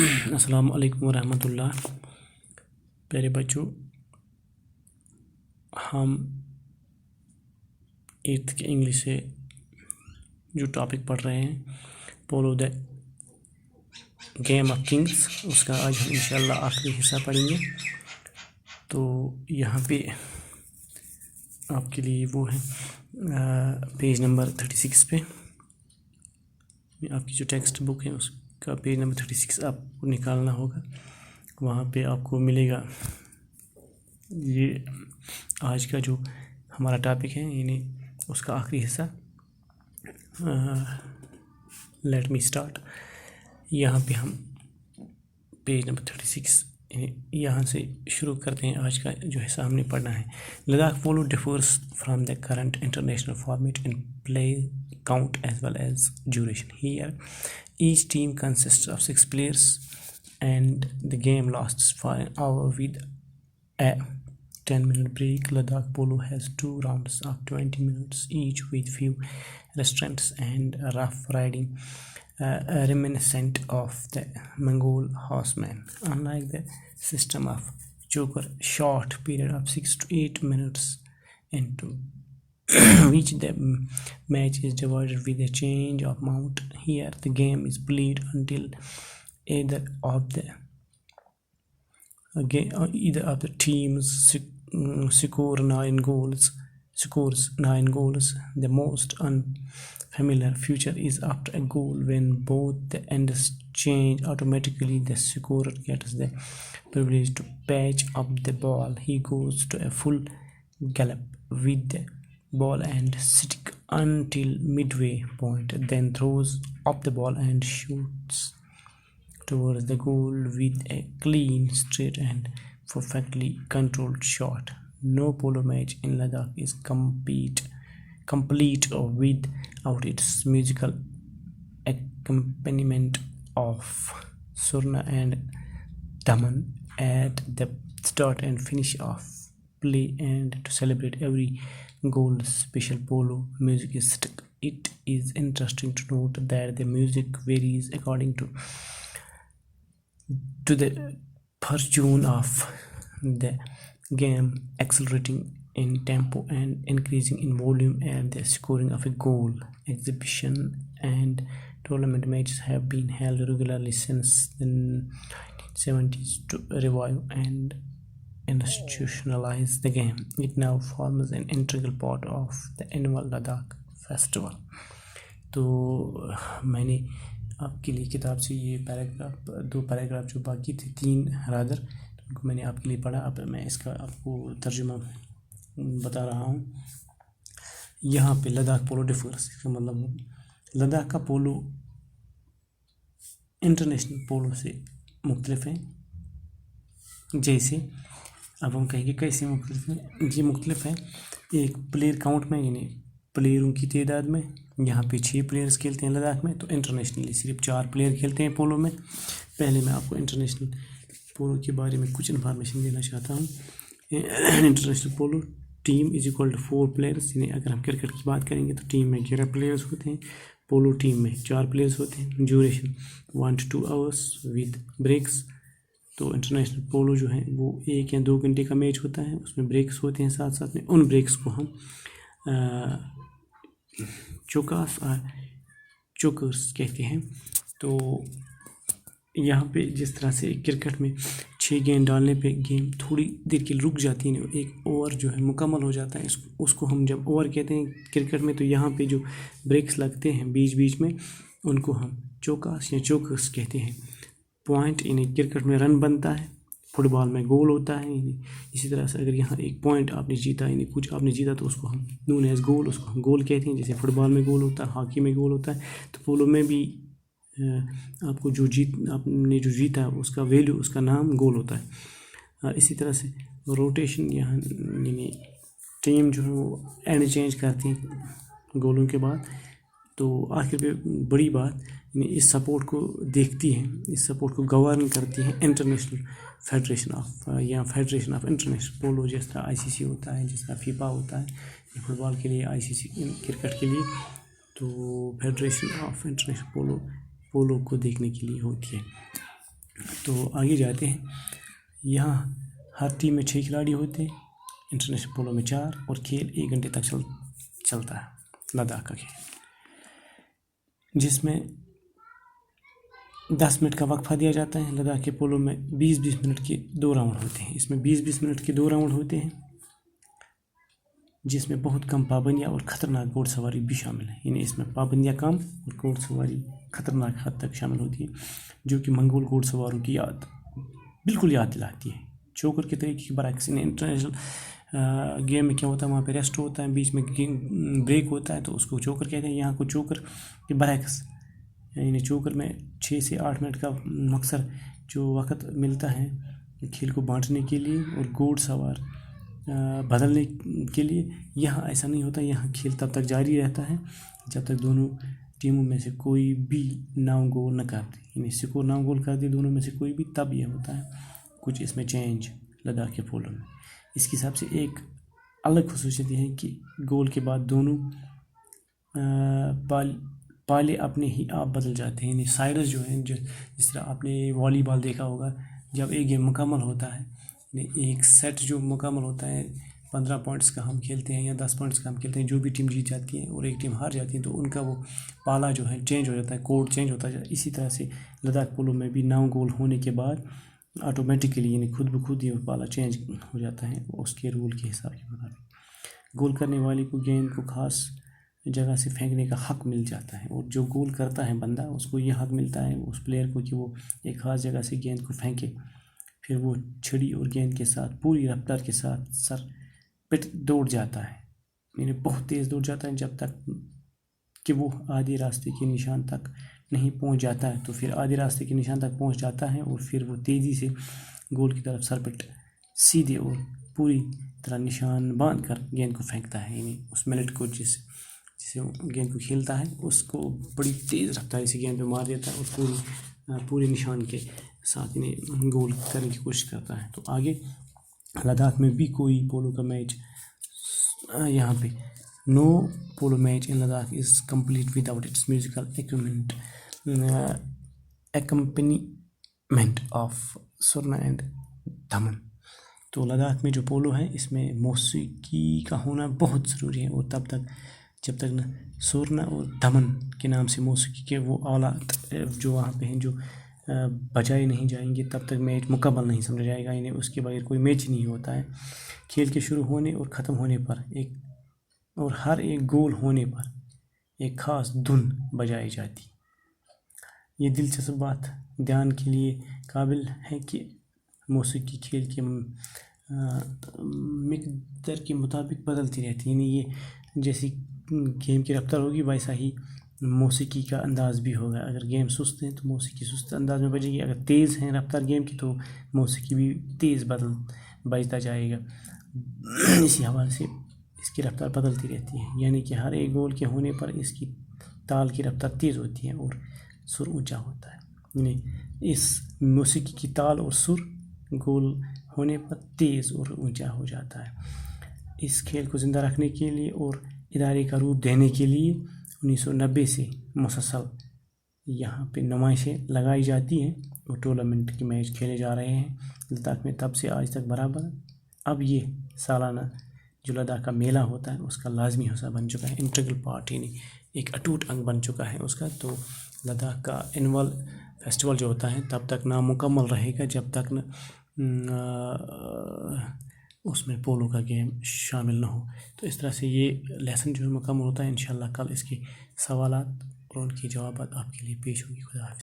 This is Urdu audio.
السلام علیکم ورحمۃ اللہ۔ پیارے بچوں، ہم 8th کے انگلش سے جو ٹاپک پڑھ رہے ہیں polo the game of kings, اس کا آج ہم انشاءاللہ آخری حصہ پڑھیں گے۔ تو یہاں پہ آپ کے لیے وہ ہے پیج نمبر 36 پہ آپ کی جو ٹیکسٹ بک ہے اس کا پیج نمبر 36 آپ کو نکالنا ہوگا۔ وہاں پہ آپ کو ملے گا یہ آج کا جو ہمارا ٹاپک ہے، یعنی اس کا آخری حصہ۔ Let me start. یہاں پہ ہم پیج نمبر 36 یہاں سے شروع کرتے ہیں۔ آج کا جو حصہ ہم نے پڑھنا ہے، Ladakh polo differs from the current international format in play count as well as duration. Here each team consists of 6 players and the game lasts for an hour with a 10-minute break. Ladakh polo has 2 rounds of 20 minutes each with few restraints and rough riding reminiscent of the Mongol horseman. Unlike the system of choker, short period of 6 to 8 minutes into which the match is divided with a change of mount. Here the game is played until either of the teams scores 9 goals. The most unfamiliar feature is after a goal, when both the ends change automatically, the scorer gets the privilege to patch up the ball. He goes to a full gallop with the ball and stick until midway point, then throws up the ball and shoots towards the goal with a clean, straight and perfectly controlled shot. No polo match in Ladakh is complete without its musical accompaniment of surna and daman at the start and finish of play. And to celebrate every goal, special polo music is stuck. It is interesting to note that the music varies according to the fortune of the game, accelerating in tempo and increasing in volume at the scoring of a goal. Exhibition and tournament matches have been held regularly since the 1970s to revive and institutionalize the game. It now forms an integral part of the annual Ladakh festival. تو میں نے آپ کے لیے کتاب سے یہ دو پیراگراف جو باقی تھے 3 رادر، ان کو میں نے آپ کے لیے پڑھا۔ اب میں اس کا آپ کو ترجمہ بتا رہا ہوں۔ یہاں پہ لداخ پولو ڈیفرس، اس کا مطلب لداخ کا پولو انٹرنیشنل پولو سے مختلف ہیں۔ جیسے اب ہم کہیں گے کیسے مختلف ہیں؟ یہ مختلف ہے ایک پلیئر کاؤنٹ میں، یعنی پلیئروں کی تعداد میں۔ یہاں پہ 6 پلیئرز کھیلتے ہیں لداخ میں، تو انٹرنیشنلی صرف 4 پلیئر کھیلتے ہیں پولو میں۔ پہلے میں آپ کو انٹرنیشنل پولو کے بارے میں کچھ انفارمیشن دینا چاہتا ہوں۔ International polo team is equal to 4 players, یعنی اگر ہم کرکٹ کی بات کریں گے تو ٹیم میں 11 پلیئرز ہوتے ہیں، پولو ٹیم میں 4 پلیئرز ہوتے ہیں۔ Duration 1 to 2 hours with breaks. تو انٹرنیشنل پولو جو ہے وہ 1 یا 2 گھنٹے کا میچ ہوتا ہے، اس میں بریکس ہوتے ہیں ساتھ ساتھ میں۔ ان بریکس کو ہم چوکرز کہتے ہیں۔ تو یہاں پہ جس طرح سے کرکٹ میں 6 گیند ڈالنے پہ گیم تھوڑی دیر کے لیے رک جاتی ہے، ایک اوور جو ہے مکمل ہو جاتا ہے، اس کو ہم جب اوور کہتے ہیں کرکٹ میں۔ تو یہاں پہ جو بریکس لگتے ہیں بیچ بیچ میں، ان کو ہم چوکاس یا چوکرز کہتے ہیں۔ پوائنٹ یعنی کرکٹ میں رن بنتا ہے، فٹ بال میں گول ہوتا ہے، یعنی اسی طرح سے اگر یہاں ایک پوائنٹ آپ نے جیتا، یعنی کچھ آپ نے جیتا، تو اس کو ہم نون ایز گول، اس کو ہم گول کہتے ہیں۔ جیسے فٹ بال میں گول ہوتا ہے، ہاکی میں گول ہوتا ہے، تو پولو میں بھی آپ کو آپ نے جو جیتا اس کا ویلیو، اس کا نام گول ہوتا ہے۔ اسی طرح سے روٹیشن، یہاں یعنی ٹیم جو ہے وہ اینڈ چینج کرتی ہیں گولوں کے بعد۔ تو آخر پہ بڑی بات یعنی اس سپورٹ کو دیکھتی ہیں، اس سپورٹ کو گورن کرتی ہیں international federation of international polo, جس طرح ICC ہوتا ہے، جس طرح فیفا ہوتا ہے فٹ بال کے لیے، ICC کرکٹ کے لیے۔ تو فیڈریشن آف انٹرنیشنل پولو کو دیکھنے کے لیے ہوتی ہے۔ تو آگے جاتے ہیں. یہاں ہر ٹیم میں 6 کھلاڑی ہوتے ہیں، انٹرنیشنل پولو میں 4، اور کھیل 1 گھنٹے تک چلتا ہے لداخ کا کھیل، جس میں 10 منٹ کا وقفہ دیا جاتا ہے. لداخ کے پولو میں 20-20 منٹ کے 2 راؤنڈ ہوتے ہیں. اس میں 20-20 منٹ کے 2 راؤنڈ ہوتے ہیں، جس میں بہت کم پابندیاں اور خطرناک گھوڑ سواری بھی شامل ہیں. یعنی اس میں پابندیاں کم اور گھوڑ سواری خطرناک حد تک شامل ہوتی ہے، جو کہ منگول گھوڑ سواروں کی بالکل یاد دلاتی ہے. چوکر کے طریقے کے برعکس انٹرنیشنل گیم میں کیا ہوتا ہے، وہاں پہ ریسٹ ہوتا ہے، بیچ میں بریک ہوتا ہے، تو اس کو چوکر کہتے ہیں. یہاں کو چوکر کے برعکس، یعنی چوکر میں 6 سے 8 منٹ کا مقصر جو وقت ملتا ہے کھیل کو بانٹنے کے لیے اور گھوڑ سوار بدلنے کے لیے. یہاں ایسا نہیں ہوتا. یہاں کھیل تب تک جاری رہتا ہے جب تک دونوں ٹیموں میں سے کوئی بھی 9 گول نہ کر دے. یعنی سکور 9 گول کر دے دونوں میں سے کوئی بھی، تب یہ ہوتا ہے کچھ اس میں چینج لداخ کے پولو میں. اس کے حساب سے ایک الگ خصوصیت یہ ہے کہ گول کے بعد دونوں پالے اپنے ہی آپ بدل جاتے ہیں. یعنی سائڈز جو ہیں، جس طرح آپ نے والی بال دیکھا ہوگا، جب ایک گیم مکمل ہوتا ہے، یعنی ایک سیٹ جو مکمل ہوتا ہے، 15 پوائنٹس کا ہم کھیلتے ہیں یا 10 پوائنٹس کا ہم کھیلتے ہیں، جو بھی ٹیم جیت جاتی ہے اور ایک ٹیم ہار جاتی ہے تو ان کا وہ پالا جو ہے چینج ہو جاتا ہے، کوڈ چینج ہوتا ہے. اسی طرح سے لداخ پولو میں بھی 9 گول ہونے کے بعد آٹومیٹکلی، یعنی خود بخود یہ پالا چینج ہو جاتا ہے اس کے رول کے حساب کے مطابق. گول کرنے والے کو گیند کو خاص جگہ سے پھینکنے کا حق مل جاتا ہے، اور جو گول کرتا ہے بندہ، اس کو یہ حق ملتا ہے اس پلیئر کو کہ وہ ایک خاص جگہ سے گیند کو پھینکے. پھر وہ چھڑی اور گیند کے ساتھ پوری رفتار کے ساتھ سر پٹ دوڑ جاتا ہے. یعنی بہت تیز دوڑ جاتا ہے جب تک کہ وہ آدھی راستے کے نشان تک نہیں پہنچ جاتا ہے. تو پھر آدھے راستے کے نشان تک پہنچ جاتا ہے اور پھر وہ تیزی سے گول کی طرف سر پٹ سیدھے اور پوری طرح نشان باندھ کر گیند کو پھینکتا ہے. یعنی اس منٹ کو جسے گیند کو کھیلتا ہے اس کو بڑی تیز رفتاری سے گیند پہ مار دیتا ہے اور پوری نشان کے ساتھ انہیں گول کرنے کی کوشش کرتا ہے. تو آگے لداخ میں بھی کوئی پولو کا میچ یہاں پہ no polo match in Ladakh is complete without its musical accompaniment of surna and daman. تو لداخ میں جو پولو ہے اس میں موسیقی کا ہونا بہت ضروری ہے، اور تب تک جب تک نہ سورنا اور دمن کے نام سے موسیقی کے وہ آلات جو وہاں پہ ہیں جو بجائے نہیں جائیں گے، تب تک میچ مکمل نہیں سمجھا جائے گا. یعنی اس کے بغیر کوئی میچ نہیں ہوتا ہے. کھیل کے شروع ہونے اور ختم ہونے پر اور ہر ایک گول ہونے پر ایک خاص دھن بجائی جاتی. یہ دلچسپ بات دھیان کے لیے قابل ہے کہ موسیقی کھیل کے مقدار کے مطابق بدلتی رہتی ہے. یعنی یہ جیسی گیم کی رفتار ہوگی ویسا ہی موسیقی کا انداز بھی ہوگا. اگر گیم سست ہے تو موسیقی سست انداز میں بجے گی، اگر تیز ہیں رفتار گیم کی تو موسیقی بھی تیز بجتا جائے گا. اسی حوالے سے اس کی رفتار بدلتی رہتی ہے. یعنی کہ ہر ایک گول کے ہونے پر اس کی تال کی رفتار تیز ہوتی ہے اور سر اونچا ہوتا ہے. یعنی اس موسیقی کی تال اور سر گول ہونے پر تیز اور اونچا ہو جاتا ہے. اس کھیل کو زندہ رکھنے کے لیے اور ادارے کا روپ دینے کے لیے 1990 سے مسلسل یہاں پہ نمائشیں لگائی جاتی ہیں اور ٹورنامنٹ کے میچ کھیلے جا رہے ہیں لداخ میں تب سے آج تک برابر. اب یہ سالانہ جو لداخ کا میلہ ہوتا ہے اس کا لازمی حصہ بن چکا ہے، انٹیگرل پارٹ، یعنی ایک اٹوٹ انگ بن چکا ہے اس کا. تو لداخ کا اینول فیسٹیول جو ہوتا ہے تب تک نامکمل رہے گا جب تک نہ اس میں پولو کا گیم شامل نہ ہو. تو اس طرح سے یہ لیسن جو ہے مکمل ہوتا ہے. انشاءاللہ کل اس کے سوالات اور ان کے جوابات آپ کے لیے پیش ہوگی. خدا حافظ.